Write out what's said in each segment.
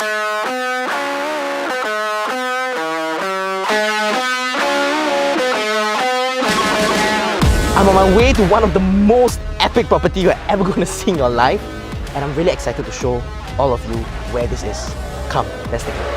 I'm on my way to one of the most epic property you're ever going to see in your life, and I'm really excited to show all of you where this is. Come, let's take a look.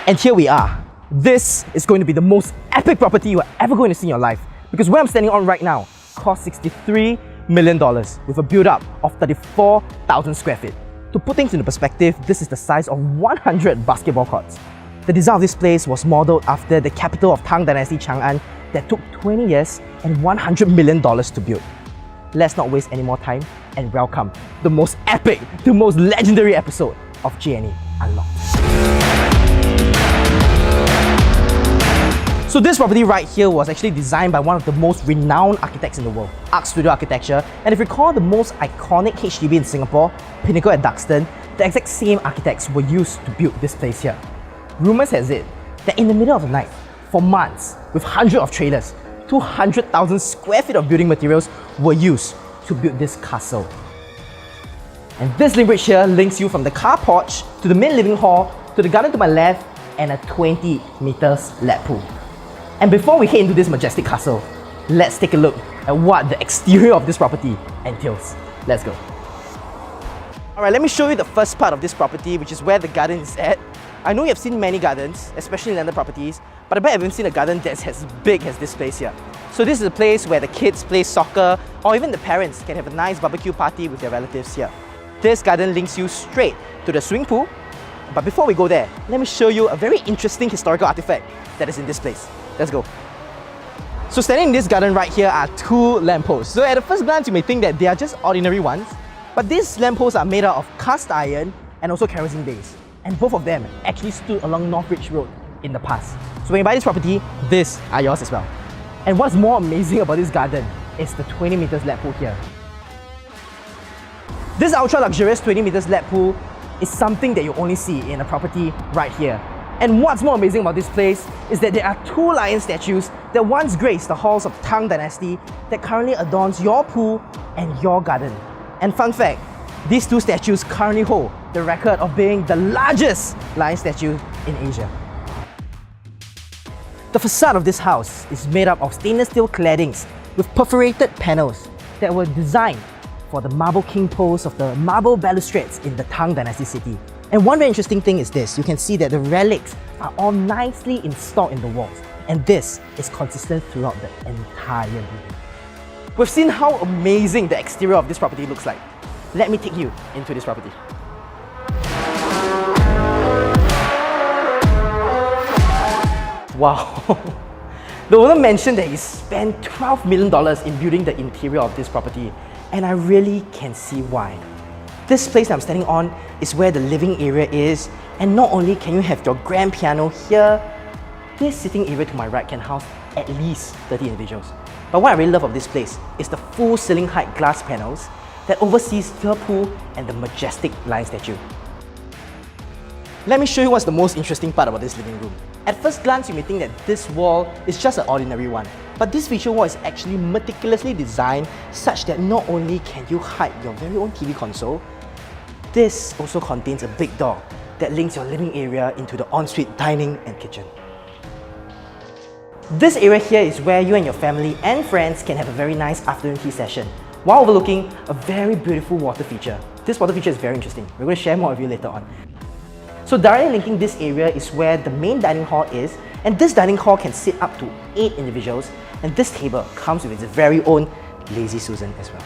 And here we are. This is going to be the most epic property you are ever going to see in your life, because where I'm standing on right now cost $63 million with a build-up of 34,000 square feet. To put things into perspective, this is the size of 100 basketball courts. The design of this place was modelled after the capital of Tang Dynasty Chang'an that took 20 years and $100 million to build. Let's not waste any more time and welcome the most epic, the most legendary episode of G&E Unlocked. So this property right here was actually designed by one of the most renowned architects in the world, Arc Studio Architecture. And if you recall the most iconic HDB in Singapore, Pinnacle at Duxton, the exact same architects were used to build this place here. Rumours has it that in the middle of the night, for months, with hundreds of trailers, 200,000 square feet of building materials were used to build this castle. And this link bridge here links you from the car porch to the main living hall, to the garden to my left, and a 20 meters lap pool. And before we head into this majestic castle, let's take a look at what the exterior of this property entails. Let's go. Alright, let me show you the first part of this property, which is where the garden is at. I know you have seen many gardens, especially in landed properties, but I bet I haven't seen a garden that's as big as this place here. So this is a place where the kids play soccer, or even the parents can have a nice barbecue party with their relatives here. This garden links you straight to the swimming pool. But before we go there, let me show you a very interesting historical artifact that is in this place. Let's go. So standing in this garden right here are two lampposts. So at the first glance you may think that they are just ordinary ones, but these lampposts are made out of cast iron and also kerosene base. And both of them actually stood along Northbridge Road in the past. So when you buy this property, these are yours as well. And what's more amazing about this garden is the 20 meters lap pool here. This ultra luxurious 20 meters lap pool is something that you only see in a property right here. And what's more amazing about this place is that there are two lion statues that once graced the halls of Tang Dynasty that currently adorns your pool and your garden. And fun fact, these two statues currently hold the record of being the largest lion statue in Asia. The facade of this house is made up of stainless steel claddings with perforated panels that were designed for the marble king posts of the marble balustrades in the Tang Dynasty city. And one very interesting thing is this: you can see that the relics are all nicely installed in the walls, and this is consistent throughout the entire building. We've seen how amazing the exterior of this property looks like. Let me take you into this property. Wow! The owner mentioned that he spent $12 million in building the interior of this property, and I really can see why. This place I'm standing on is where the living area is, and not only can you have your grand piano here, this sitting area to my right can house at least 30 individuals. But what I really love of this place is the full ceiling height glass panels that oversees the pool and the majestic lion statue. Let me show you what's the most interesting part about this living room. At first glance, you may think that this wall is just an ordinary one, but this feature wall is actually meticulously designed such that not only can you hide your very own TV console, this also contains a big door that links your living area into the ensuite dining and kitchen. This area here is where you and your family and friends can have a very nice afternoon tea session while overlooking a very beautiful water feature. This water feature is very interesting. We're going to share more with you later on. So directly linking this area is where the main dining hall is, and this dining hall can sit up to 8 individuals, and this table comes with its very own Lazy Susan as well.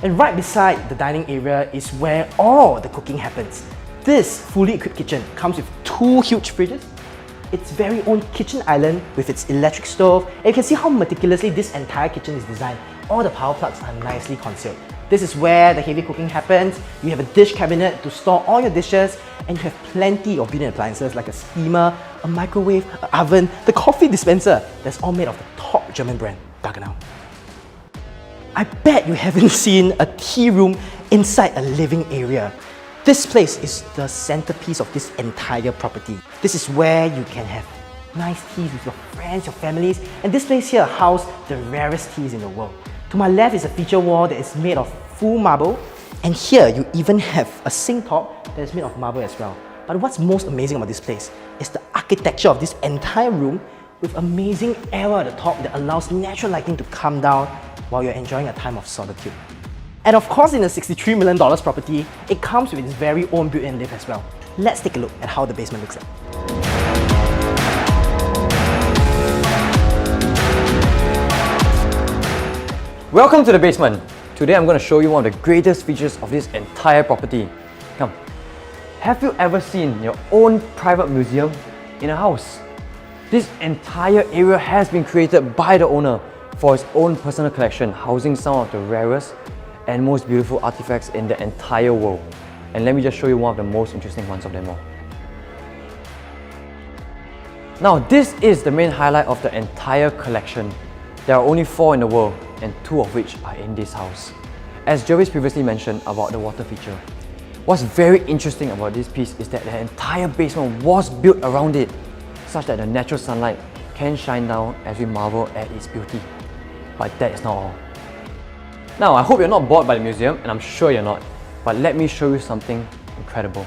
And right beside the dining area is where all the cooking happens. This fully equipped kitchen comes with 2 huge fridges, its very own kitchen island with its electric stove, and you can see how meticulously this entire kitchen is designed. All the power plugs are nicely concealed. This is where the heavy cooking happens. You have a dish cabinet to store all your dishes, and you have plenty of built-in appliances like a steamer, a microwave, an oven, the coffee dispenser that's all made of the top German brand, Gaggenau. I bet you haven't seen a tea room inside a living area. This place is the centerpiece of this entire property. This is where you can have nice teas with your friends, your families, and this place here houses the rarest teas in the world. To my left is a feature wall that is made of full marble, and here you even have a sink top that is made of marble as well. But what's most amazing about this place is the architecture of this entire room with amazing airwell at the top that allows natural lighting to come down while you're enjoying a time of solitude. And of course, in the $63 million property, it comes with its very own built-in lift as well. Let's take a look at how the basement looks like. Welcome to the basement. Today I'm going to show you one of the greatest features of this entire property. Come. Have you ever seen your own private museum in a house? This entire area has been created by the owner for his own personal collection, housing some of the rarest and most beautiful artifacts in the entire world. And let me just show you one of the most interesting ones of them all. Now, this is the main highlight of the entire collection. There are only 4 in the world, and 2 of which are in this house. As Jervis previously mentioned about the water feature, what's very interesting about this piece is that the entire basement was built around it, such that the natural sunlight can shine down as we marvel at its beauty. But that is not all. Now, I hope you're not bored by the museum, and I'm sure you're not, but let me show you something incredible.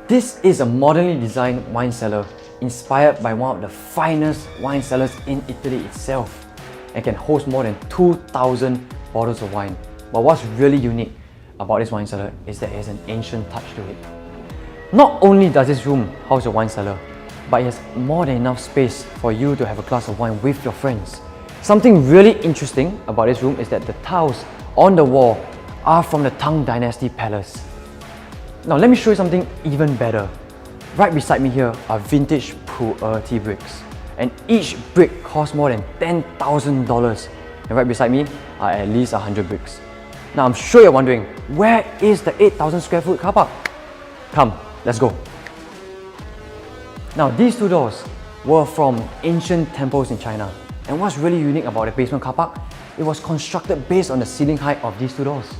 This is a modernly designed wine cellar inspired by one of the finest wine cellars in Italy itself, and can host more than 2,000 bottles of wine. But what's really unique about this wine cellar is that it has an ancient touch to it. Not only does this room house a wine cellar, but it has more than enough space for you to have a glass of wine with your friends. Something really interesting about this room is that the tiles on the wall are from the Tang Dynasty Palace. Now let me show you something even better. Right beside me here are vintage Pu'er bricks, and each brick costs more than $10,000. And right beside me are at least 100 bricks. Now I'm sure you're wondering, where is the 8,000 square foot car park? Come, let's go. Now these 2 doors were from ancient temples in China. And what's really unique about the basement car park, it was constructed based on the ceiling height of these 2 doors.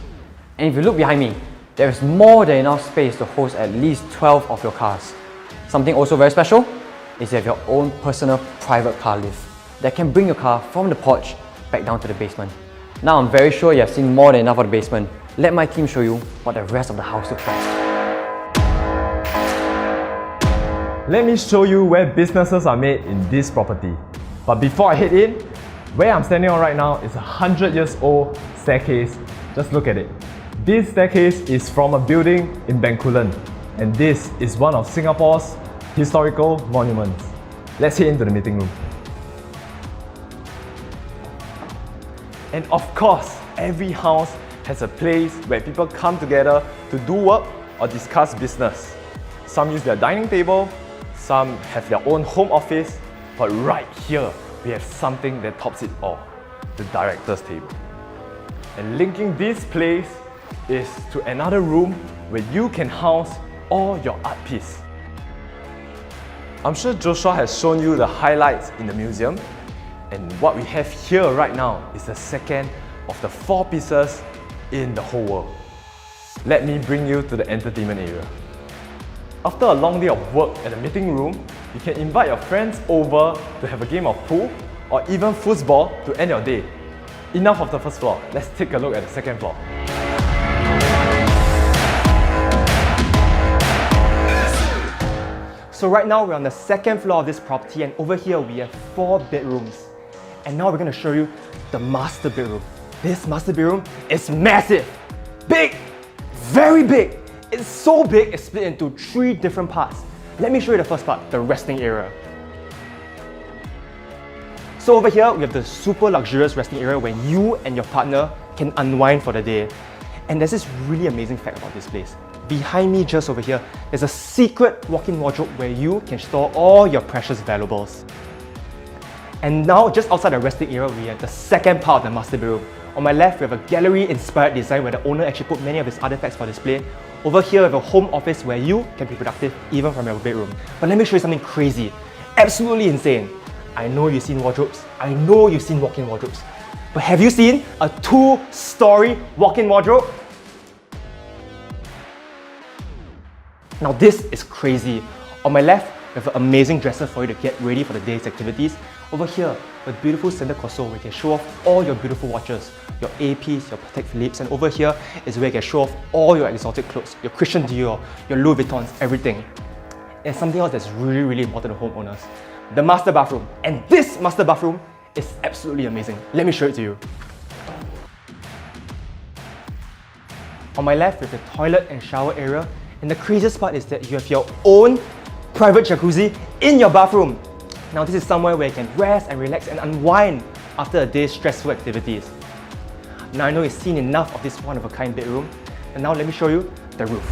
And if you look behind me, there is more than enough space to host at least 12 of your cars. Something also very special is you have your own personal private car lift that can bring your car from the porch back down to the basement. Now I'm very sure you have seen more than enough of the basement. Let my team show you what the rest of the house looks like. Let me show you where businesses are made in this property. But before I head in, where I'm standing on right now is a 100 years old staircase. Just look at it. This staircase is from a building in Bencoolen, and this is one of Singapore's historical monuments. Let's head into the meeting room. And of course, every house has a place where people come together to do work or discuss business. Some use their dining table, some have their own home office, but right here, we have something that tops it all, the director's table. And linking this place is to another room where you can house all your art piece. I'm sure Joshua has shown you the highlights in the museum, and what we have here right now is the second of the 4 pieces in the whole world. Let me bring you to the entertainment area. After a long day of work at the meeting room, you can invite your friends over to have a game of pool or even foosball to end your day. Enough of the first floor, let's take a look at the second floor. So right now we're on the 2nd floor of this property, and over here we have 4 bedrooms. And now we're going to show you the master bedroom. This master bedroom is massive! Big! Very big! It's so big, it's split into 3 different parts. Let me show you the first part, the resting area. So over here, we have the super luxurious resting area where you and your partner can unwind for the day. And there's this really amazing fact about this place. Behind me, just over here, there's a secret walk-in wardrobe where you can store all your precious valuables. And now, just outside the resting area, we have the second part of the master bedroom. On my left, we have a gallery-inspired design where the owner actually put many of his artifacts for display. Over here, we have a home office where you can be productive even from your bedroom. But let me show you something crazy, absolutely insane. I know you've seen wardrobes, I know you've seen walk-in wardrobes, But have you seen a 2-story walk-in wardrobe? Now this is crazy. On my left, we have an amazing dresser for you to get ready for the day's activities. Over here, a beautiful center console where you can show off all your beautiful watches, your APs, your Patek Philippe's, and over here is where you can show off all your exotic clothes, your Christian Dior, your Louis Vuittons, everything. And something else that's really important to homeowners, the master bathroom. And this master bathroom is absolutely amazing. Let me show it to you. On my left, we have the toilet and shower area. And the craziest part is that you have your own private jacuzzi in your bathroom. Now this is somewhere where you can rest and relax and unwind after a day's stressful activities. Now I know you've seen enough of this one-of-a-kind bedroom, and now let me show you the roof.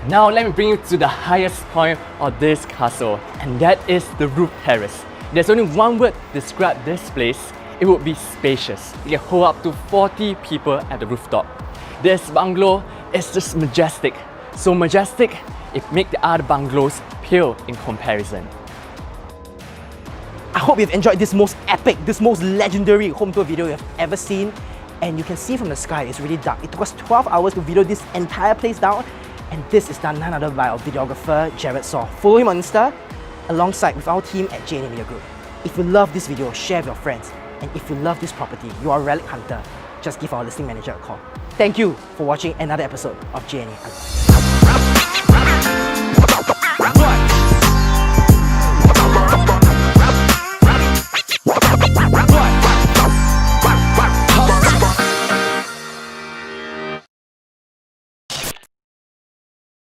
Now let me bring you to the highest point of this castle, and that is the roof terrace. There's only one word to describe this place. It would be spacious. You can hold up to 40 people at the rooftop. This bungalow is just majestic. So majestic, it makes the other bungalows pale in comparison. I hope you've enjoyed this most epic, this most legendary home tour video you've ever seen. And you can see from the sky, it's really dark. It took us 12 hours to video this entire place down. And this is done none other by our videographer, Jared Saw. Follow him on Insta, alongside with our team at JNA Media Group. If you love this video, share with your friends. And if you love this property, you are a relic hunter, just give our listing manager a call. Thank you for watching another episode of JNA Unlocked.